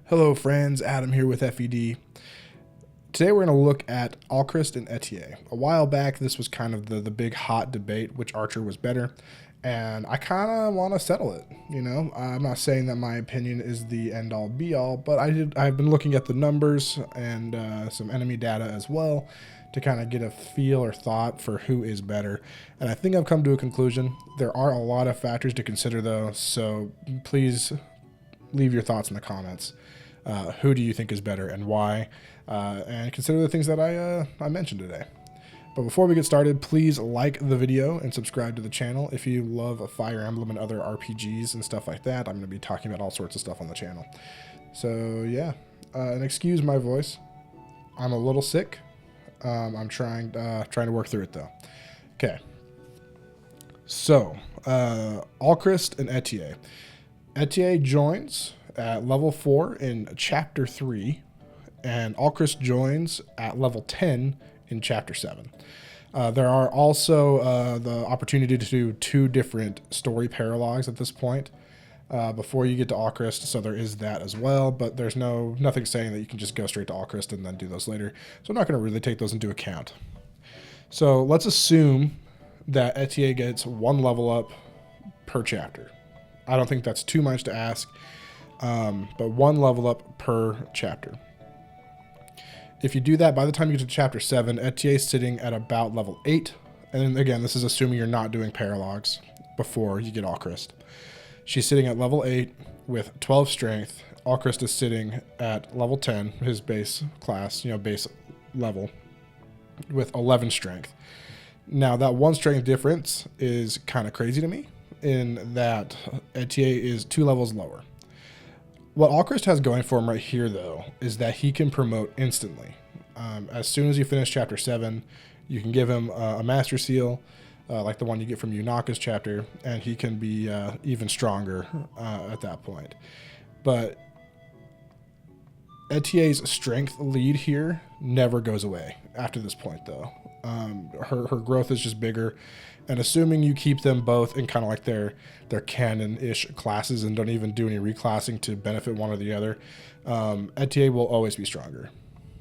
Hello friends, Adam here with FED. Today we're going to look at Alcryst and Etie. A while back this was kind of the big hot debate, which archer was better, and I kind of want to settle it, you know? I'm not saying that my opinion is the end all be all, but I've been looking at the numbers and some enemy data as well to kind of get a feel or thought for who is better, and I think I've come to a conclusion. There are a lot of factors to consider though, so please leave your thoughts in the comments. Who do you think is better and why? And consider the things that I mentioned today. But before we get started, please like the video and subscribe to the channel. If you love a Fire Emblem and other RPGs and stuff like that, I'm going to be talking about all sorts of stuff on the channel. So yeah, and excuse my voice. I'm a little sick. I'm trying to work through it though. Okay. So Alcryst and Etie. Etie joins at level 4 in chapter 3, and Alcryst joins at level 10 in chapter 7. There are also the opportunity to do 2 different story paralogs at this point before you get to Alcryst, so there is that as well, but there's nothing saying that you can just go straight to Alcryst and then do those later, so I'm not going to really take those into account. So let's assume that Etie gets 1 level up per chapter. I don't think that's too much to ask. But 1 level up per chapter. If you do that, by the time you get to chapter 7, Etie is sitting at about level 8. And then again, this is assuming you're not doing paralogs before you get Alcryst. She's sitting at level 8 with 12 strength. Alcryst is sitting at level 10, his base class, base level, with 11 strength. Now, that 1 strength difference is kind of crazy to me in that Etie is 2 levels lower. What Alcryst has going for him right here, though, is that he can promote instantly. As soon as you finish Chapter 7, you can give him a Master Seal, like the one you get from Yunaka's chapter, and he can be even stronger at that point. But Etie's strength lead here never goes away after this point, though. Her growth is just bigger, and assuming you keep them both in kind of like their canon-ish classes and don't even do any reclassing to benefit one or the other, Etie will always be stronger,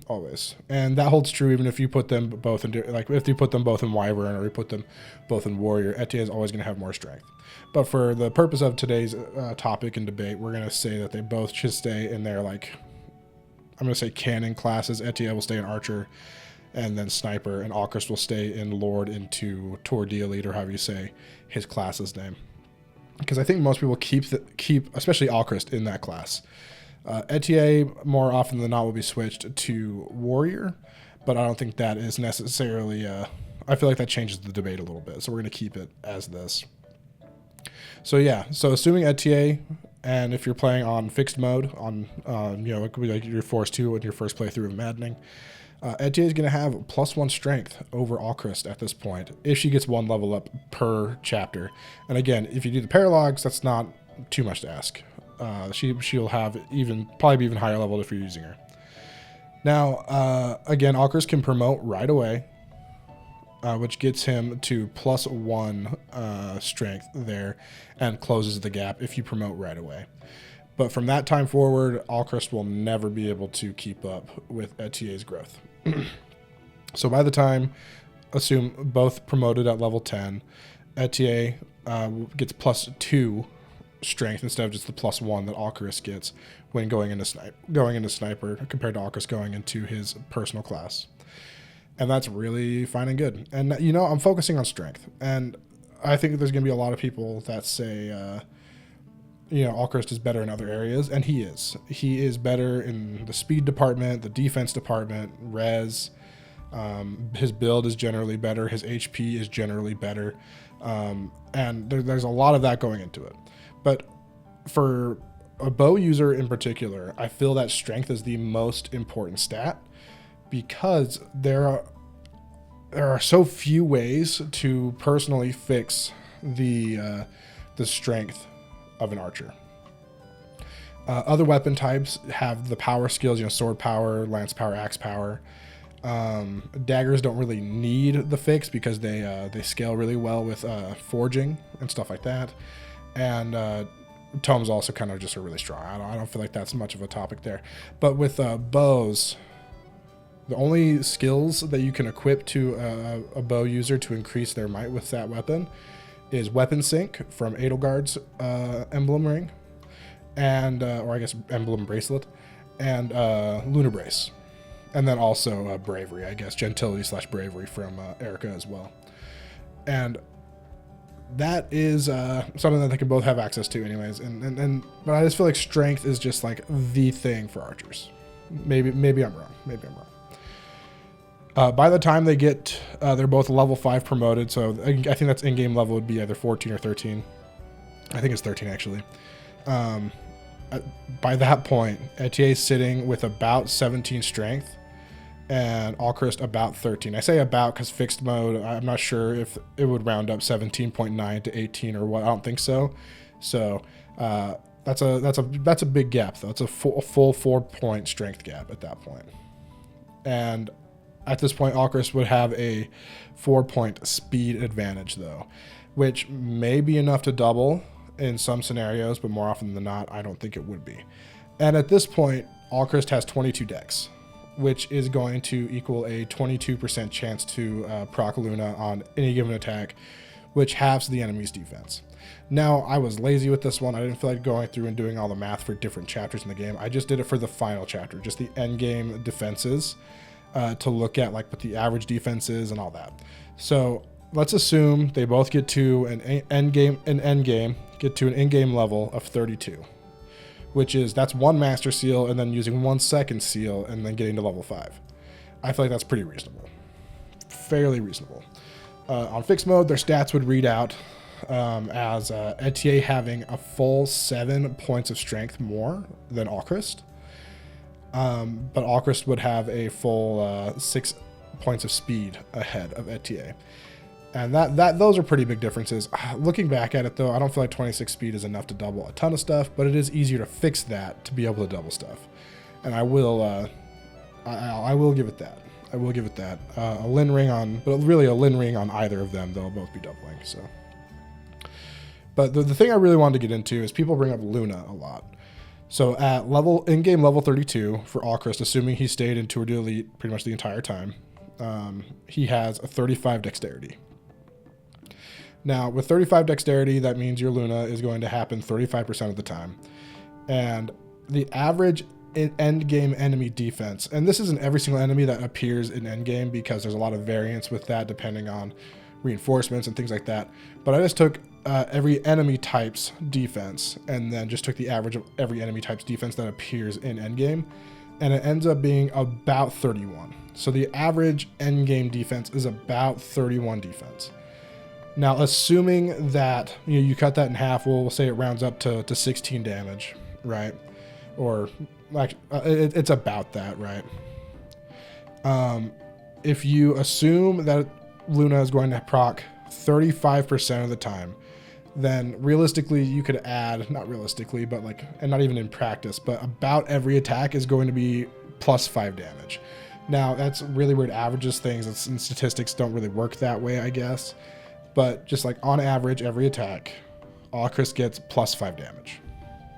always. And that holds true even if you put them both in, like if you put them both in Wyvern or you put them both in Warrior, Etie is always going to have more strength. But for the purpose of today's topic and debate, we're going to say that they both should stay in their, like, I'm going to say canon classes. Etie will stay in Archer and then Sniper, and Alcryst will stay in Lord into Tordia Lead, or however you say his class's name. Because I think most people keep especially Alcryst in that class. Etie, more often than not, will be switched to Warrior, but I don't think that is necessarily, I feel like that changes the debate a little bit, so we're going to keep it as this. So yeah, so assuming Etie, and if you're playing on fixed mode, on, it could be like you're forced to in your first playthrough of Maddening, Etie is going to have +1 strength over Alcryst at this point, if she gets 1 level up per chapter. And again, if you do the paralogs, that's not too much to ask. She'll have probably be even higher leveled if you're using her. Now, again, Alcryst can promote right away, which gets him to +1 strength there and closes the gap if you promote right away. But from that time forward, Alcryst will never be able to keep up with Etie's growth. So by the time, assume both promoted at level 10, Etie gets +2 strength instead of just the +1 that Alcryst gets when going into Sniper, compared to Alcryst going into his personal class. And that's really fine and good. And, I'm focusing on strength. And I think there's going to be a lot of people that say, Alcryst is better in other areas, and he is. He is better in the speed department, the defense department, res. His build is generally better. His HP is generally better. And there's a lot of that going into it. But for a bow user in particular, I feel that strength is the most important stat, because there are so few ways to personally fix the strength of an archer. Other weapon types have the power skills, sword power, lance power, axe power. Daggers don't really need the fix because they scale really well with forging and stuff like that. And tomes also kind of just are really strong. I don't feel like that's much of a topic there. But with bows, the only skills that you can equip to a bow user to increase their might with that weapon is Weapon Sync from Edelgard's emblem ring, and or I guess emblem bracelet, and Lunar Brace, and then also Bravery, I guess Gentility / Bravery from Erica as well, and that is something that they can both have access to anyways. But I just feel like Strength is just like the thing for archers. Maybe I'm wrong. By the time they get, they're both level 5 promoted, so I think that's in-game level would be either 14 or 13. I think it's 13 actually. By that point, Etie is sitting with about 17 strength, and Alcryst about 13. I say about because fixed mode, I'm not sure if it would round up 17.9 to 18 or what. I don't think so. So that's a big gap though. It's a full 4-point strength gap at that point. And at this point, Alcryst would have a 4-point speed advantage though, which may be enough to double in some scenarios, but more often than not, I don't think it would be. And at this point, Alcryst has 22 dex, which is going to equal a 22% chance to proc Luna on any given attack, which halves the enemy's defense. Now, I was lazy with this one. I didn't feel like going through and doing all the math for different chapters in the game. I just did it for the final chapter, just the end game defenses, to look at like what the average defense is and all that. So let's assume they both get to an in-game level of 32, which is that's 1 master seal and then using 1 second seal and then getting to level 5. I feel like that's pretty reasonable, fairly reasonable. On fixed mode, their stats would read out as Etie having a full 7 points of strength more than Alcryst. But Alcryst would have a full 6 points of speed ahead of Etie. And those are pretty big differences. Looking back at it though, I don't feel like 26 speed is enough to double a ton of stuff, but it is easier to fix that to be able to double stuff. And I will give it that. I will give it that. A Lin ring on, but really a Lin ring on either of them, they'll both be doubling. So, but the thing I really wanted to get into is people bring up Luna a lot. So at in-game level 32 for Alcryst, assuming he stayed in Tour de Elite pretty much the entire time, he has a 35 dexterity. Now, with 35 dexterity, that means your Luna is going to happen 35% of the time. And the average end-game enemy defense, and this isn't every single enemy that appears in endgame because there's a lot of variance with that depending on reinforcements and things like that. But I just took every enemy type's defense and then just took the average of every enemy type's defense that appears in endgame, and it ends up being about 31. So the average endgame defense is about 31 defense. Now, assuming that you cut that in half, we'll say it rounds up to 16 damage, right? Or like it's about that, right? If you assume that Luna is going to proc 35% of the time, then realistically you could add, not realistically, but like, and not even in practice, but about every attack is going to be plus 5 damage. Now, that's really weird averages things, and statistics don't really work that way, I guess. But just like on average, every attack, Alcryst gets plus 5 damage.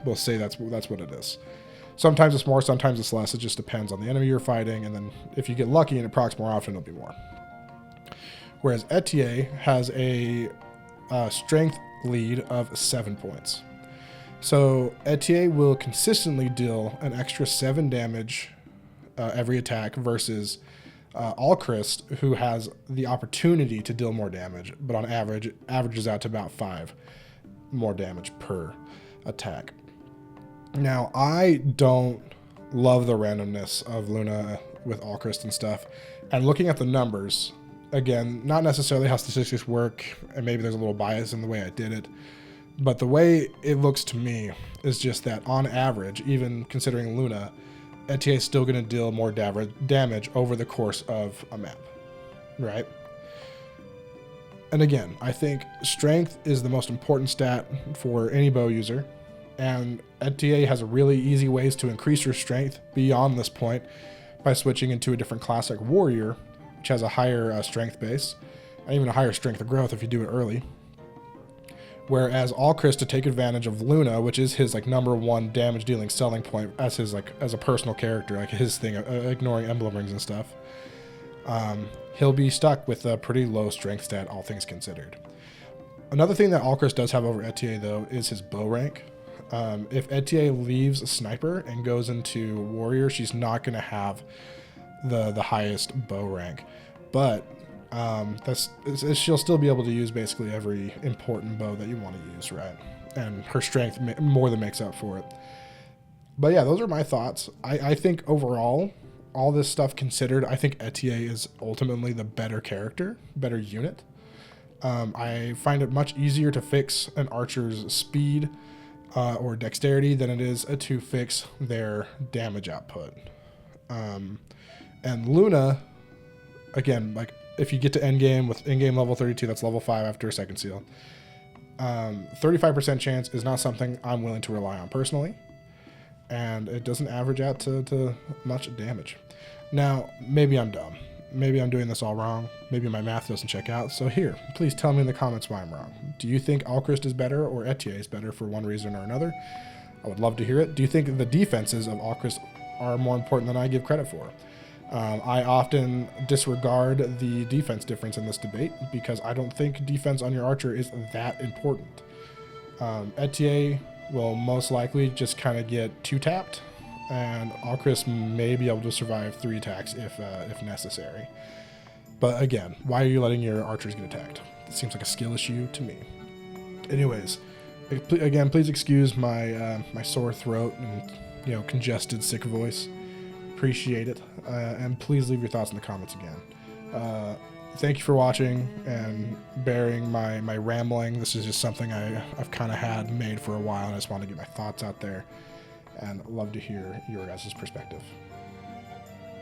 We'll say that's what it is. Sometimes it's more, sometimes it's less. It just depends on the enemy you're fighting, and then if you get lucky and it procs more often, it'll be more. Whereas Etie has a strength lead of 7 points. So Etie will consistently deal an extra 7 damage every attack versus Alcryst, who has the opportunity to deal more damage, but on average, averages out to about 5 more damage per attack. Now, I don't love the randomness of Luna with Alcryst and stuff, and looking at the numbers, again, not necessarily how statistics work, and maybe there's a little bias in the way I did it, but the way it looks to me is just that on average, even considering Luna, Etie is still going to deal more damage over the course of a map, right? And again, I think strength is the most important stat for any bow user, and Etie has really easy ways to increase your strength beyond this point by switching into a different class like Warrior, which has a higher strength base, and even a higher strength of growth if you do it early. Whereas Alcryst, to take advantage of Luna, which is his like #1 damage dealing selling point as his like as a personal character, like his thing, ignoring emblem rings and stuff, he'll be stuck with a pretty low strength stat, all things considered. Another thing that Alcryst does have over Etie, though, is his bow rank. If Etie leaves Sniper and goes into Warrior, she's not going to have the highest bow rank. But she'll still be able to use basically every important bow that you want to use, right? And her strength more than makes up for it. But yeah, those are my thoughts. I think overall, all this stuff considered, I think Etie is ultimately the better character, better unit. I find it much easier to fix an archer's speed or dexterity than it is to fix their damage output. And Luna, again, like if you get to endgame with in-game level 32, that's level 5 after a second seal. 35% chance is not something I'm willing to rely on personally, and it doesn't average out to much damage. Now, maybe I'm dumb. Maybe I'm doing this all wrong. Maybe my math doesn't check out. So here, please tell me in the comments why I'm wrong. Do you think Alcryst is better or Etie is better for one reason or another? I would love to hear it. Do you think the defenses of Alcryst are more important than I give credit for? I often disregard the defense difference in this debate because I don't think defense on your archer is that important. Etie will most likely just kind of get 2-tapped, and Alcryst may be able to survive 3 attacks if necessary. But again, why are you letting your archers get attacked? It seems like a skill issue to me. Anyways, again, please excuse my my sore throat and congested, sick voice. Appreciate it, and please leave your thoughts in the comments again. Thank you for watching and bearing my rambling. This is just something I've kind of had made for a while, and I just want to get my thoughts out there, and love to hear your guys' perspective.